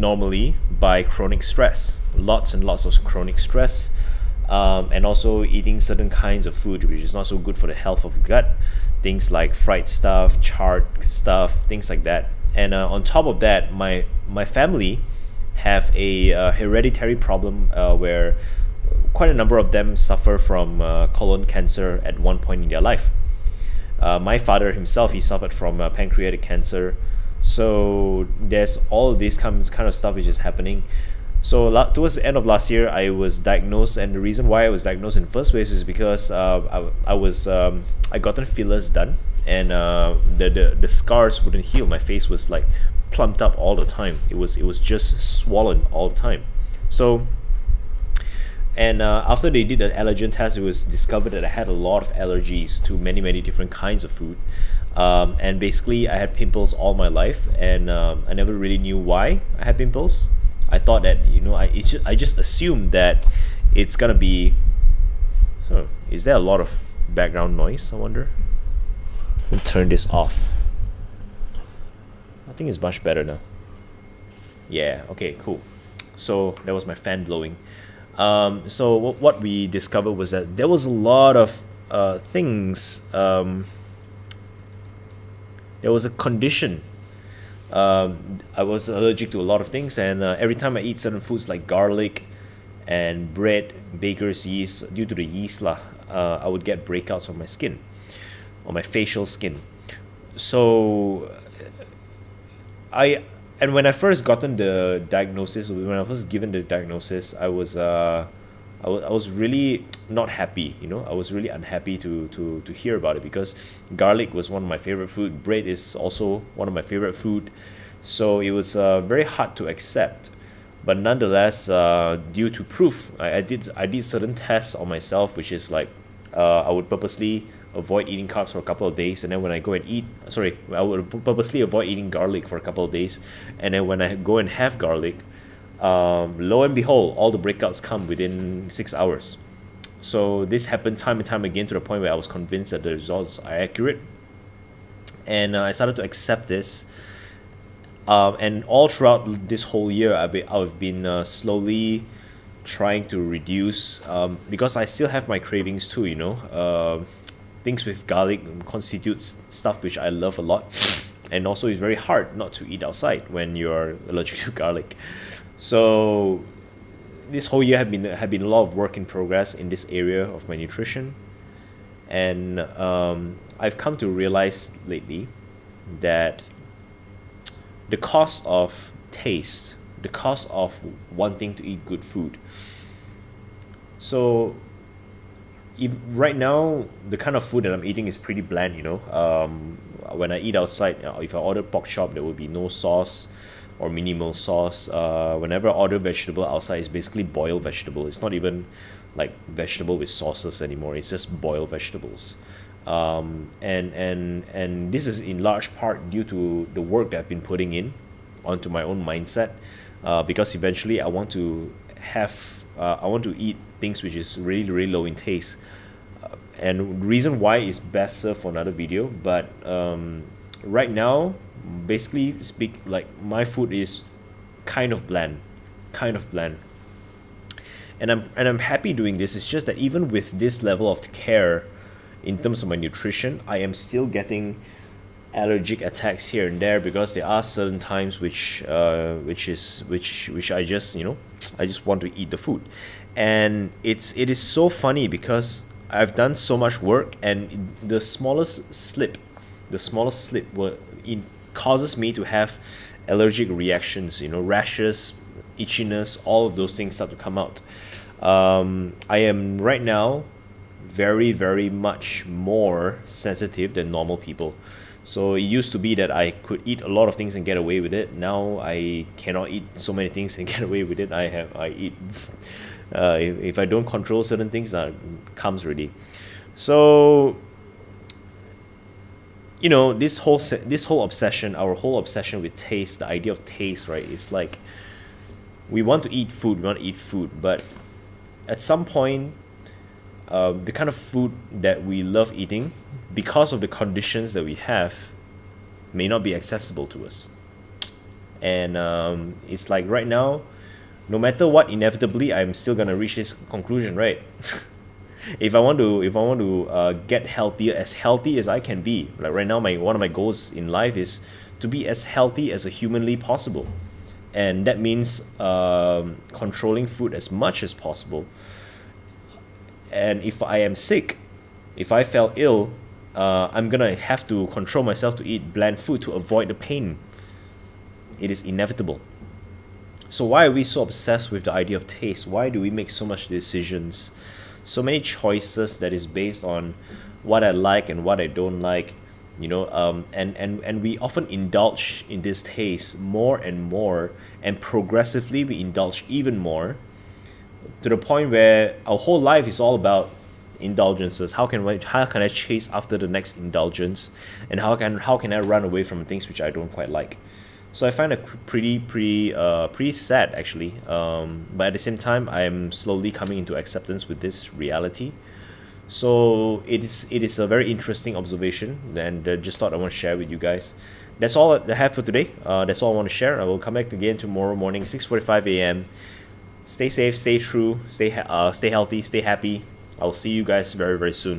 normally by chronic stress, lots and lots of chronic stress, and also eating certain kinds of food which is not so good for the health of the gut, things like fried stuff, charred stuff, things like that. And on top of that, my family have a hereditary problem where quite a number of them suffer from colon cancer at one point in their life. My father himself, he suffered from pancreatic cancer. So there's all this kind of stuff which is happening. So towards the end of last year, I was diagnosed, and the reason why I was diagnosed in the first place is because I gotten fillers done, and the scars wouldn't heal. My face was like plumped up all the time. It was just swollen all the time. So, and after they did the allergen test, it was discovered that I had a lot of allergies to many different kinds of food. And basically, I had pimples all my life, and I never really knew why I had pimples. I thought that, I just assumed that it's gonna be. So, is there a lot of background noise? I wonder. Let me turn this off. I think it's much better now. Yeah. Okay. Cool. So that was my fan blowing. So what we discovered was that there was a lot of things. There was a condition. I was allergic to a lot of things, and every time I eat certain foods like garlic and bread, baker's yeast, due to the yeast I would get breakouts on my skin, on my facial skin. So when I first gotten the diagnosis, when I was given the diagnosis, I was really not happy. I was really unhappy to hear about it, because garlic was one of my favorite food. Bread is also one of my favorite food. So it was very hard to accept. But nonetheless, due to proof, I did certain tests on myself, which is like I would purposely avoid eating carbs for a couple of days, and then when I go and I would purposely avoid eating garlic for a couple of days, and then when I go and have garlic, lo and behold, all the breakouts come within 6 hours. So this happened time and time again, to the point where I was convinced that the results are accurate, and I started to accept this. And all throughout this whole year, I've been slowly trying to reduce, because I still have my cravings too. Things with garlic constitutes stuff which I love a lot, and also it's very hard not to eat outside when you're allergic to garlic. So this whole year have been a lot of work in progress in this area of my nutrition, and I've come to realize lately that the cost of taste, the cost of wanting to eat good food. So right now, the kind of food that I'm eating is pretty bland. When I eat outside, if I order pork chop, there will be no sauce or minimal sauce. Whenever I order vegetable outside, it's basically boiled vegetable. It's not even like vegetable with sauces anymore. It's just boiled vegetables. And this is in large part due to the work that I've been putting in onto my own mindset, because eventually I want to eat things which is really low in taste, and reason why is best served for another video. But right now, basically like my food is kind of bland, and I'm happy doing this. It's just that even with this level of care in terms of my nutrition, I am still getting allergic attacks here and there, because there are certain times which I just I just want to eat the food. And it is so funny, because I've done so much work, and the smallest slip causes me to have allergic reactions, rashes, itchiness, all of those things start to come out. I am right now very much more sensitive than normal people. So it used to be that I could eat a lot of things and get away with it. Now I cannot eat so many things and get away with it. I eat if I don't control certain things, that comes already. So this whole obsession, our whole obsession with taste, the idea of taste, right? It's like we want to eat food, but at some point, the kind of food that we love eating, because of the conditions that we have, may not be accessible to us. And it's like right now, no matter what, inevitably I'm still gonna reach this conclusion, right? If I want to get healthier, as healthy as I can be, like right now, my one of my goals in life is to be as healthy as a humanly possible, and that means controlling food as much as possible. And if I am sick, if I fell ill, I'm gonna have to control myself to eat bland food to avoid the pain. It is inevitable. So why are we so obsessed with the idea of taste? Why do we make so much decisions, so many choices that is based on what I like and what I don't like, and we often indulge in this taste more and more, and progressively we indulge even more to the point where our whole life is all about indulgences. How can I chase after the next indulgence, and how can I run away from things which I don't quite like? So I find it pretty sad actually. But at the same time, I'm slowly coming into acceptance with this reality. So it is a very interesting observation, and just thought I want to share with you guys. That's all I have for today. That's all I want to share. I will come back again tomorrow morning, 6:45 a.m. Stay safe, stay true, stay healthy, stay happy. I'll see you guys very very soon.